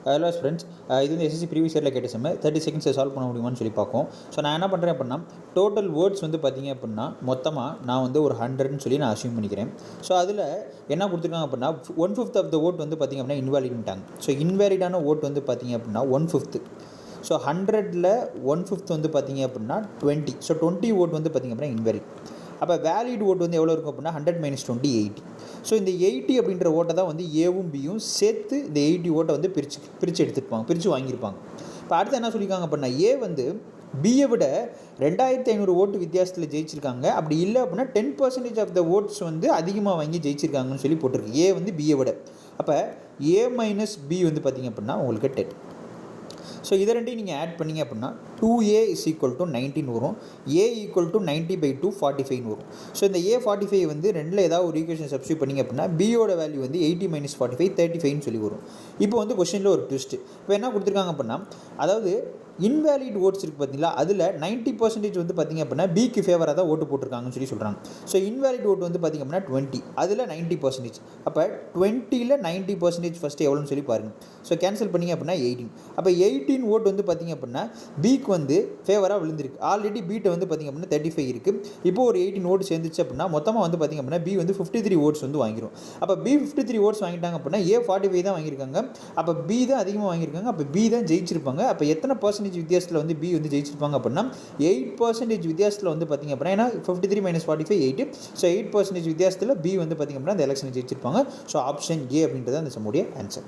Hello friends, இது வந்து SSC previous இயரில் கேட்ட செம்ம 30 செகண்ட்ஸை சால்வ் பண்ண முடியுமான்னு சொல்லி பார்ப்போம். ஸோ நான் என்ன பண்ணுறேன் அப்படின்னா, டோட்டல் வேர்ட்ஸ் வந்து பார்த்திங்க அப்படின்னா மொத்தமாக நான் வந்து ஒரு 100ன்னு சொல்லி நான் அஸ்யூம் பண்ணிக்கிறேன். ஸோ அதில் என்ன கொடுத்துருக்காங்க அப்படின்னா 1/5 ஆஃப் த ஓட் வந்து பார்த்திங்க அப்படின்னா இன்வாலிட்ட்டாங்க. ஸோ இன்வேலிடான ஓட் வந்து பார்த்திங்க அப்படின்னா 1/5. ஸோ 100ல் 1/5 வந்து பார்த்திங்க அப்படின்னா 20. ஸோ 20 ஓட் வந்து பார்த்திங்க அப்படின்னா இன்வேலிட். அப்போ வேலிட் ஓட் வந்து எவ்வளோ இருக்கும் அப்படின்னா 100 - 20 80. ஸோ இந்த 80 அப்படின்ற ஓட்டை தான் வந்து ஏவும் பியும் சேர்த்து இந்த 80 ஓட்டை வந்து பிரித்து வாங்கியிருப்பாங்க. இப்போ அடுத்து என்ன சொல்லியிருக்காங்க அப்படின்னா, ஏ வந்து பியை விட 2500 ஓட்டு வித்தியாசத்தில் ஜெயிச்சிருக்காங்க. அப்படி இல்லை அப்படின்னா 10% ஆஃப் த ஓட்ஸ் வந்து அதிகமாக வாங்கி ஜெயிச்சிருக்காங்கன்னு சொல்லி போட்டிருக்கு. ஏ வந்து பியை விட. அப்போ ஏ மைனஸ் பி வந்து பார்த்திங்க அப்படின்னா உங்களுக்கு 10. ஸோ இதை ரெண்டையும் நீங்கள் ஆட் பண்ணிங்க அப்படின்னா 2a = 19 வரும். a = 90/2 45 வரும். ஸோ இந்த a45 வந்து ரெண்டில் ஏதாவது ஒரு ஈக்குவேஷன் சப்ஸ்டியூட் பண்ணிங்க அப்படின்னா பியோட வேல்யூ வந்து 80 - 45 35 சொல்லி வரும். இப்போ வந்து கொஸ்டினில் ஒரு ட்விஸ்ட். இப்போ என்ன கொடுத்துருக்காங்க அப்படின்னா, அதாவது இன்வேலிட் ஓட்ஸ் இருக்குது பார்த்தீங்களா, அதில் 90% வந்து பார்த்திங்க அப்படின்னா பிக்கு ஃபேவராக தான் ஓட்டு போட்டிருக்காங்கன்னு சொல்லி சொல்கிறாங்க. ஸோ இன்வேலிட் ஓட்டு வந்து பார்த்திங்க அப்படின்னா 20, அதில் 90%. அப்போ 20ல் 90% ஃபஸ்ட்டு எவ்வளோன்னு சொல்லி பாருங்கள். ஸோ கேன்சல் பண்ணிங்க அப்படின்னா 18. அப்போ 18 ஓட்டு வந்து பார்த்திங்க அப்படின்னா பிக்கு வந்து ஃபேவராக விழுந்திருக்கு. ஆல்ரெடி பீட்டை வந்து பார்த்திங்க அப்படின்னா 35 இருக்குது. இப்போ ஒரு 18 ஓட்டு சேர்ந்துச்சு அப்படின்னா மொத்தமாக வந்து பார்த்திங்க அப்படின்னா பி வந்து 53 ஓட்ஸ் வந்து வாங்கிடும். அப்போ பி 53 ஓட்ஸ் வாங்கிட்டாங்க அப்படின்னா ஏ 45 தான் வாங்கியிருக்காங்க. அப்போ பி தான் அதிகமாக வாங்கியிருக்காங்க. அப்போ பி தான் ஜெயிச்சிருப்பாங்க. அப்போ எத்தனை வித்தியாசத்தில் வந்து பி வந்து ஜெயிச்சிருப்பாங்க அப்படின்னா 8% வித்தியாசத்தில் வந்து பார்த்திங்க அப்படின்னா, ஏன்னா 53 - 45 8. ஸோ 8% வித்தியாசத்தில் பி வந்து பார்த்திங்க அப்படின்னா அந்த எலெக்ஷனை ஜெயிச்சிருப்பாங்க. ஸோ ஆப்ஷன் ஏ அப்படின்றது அந்த சம்முடைய ஆன்சர்.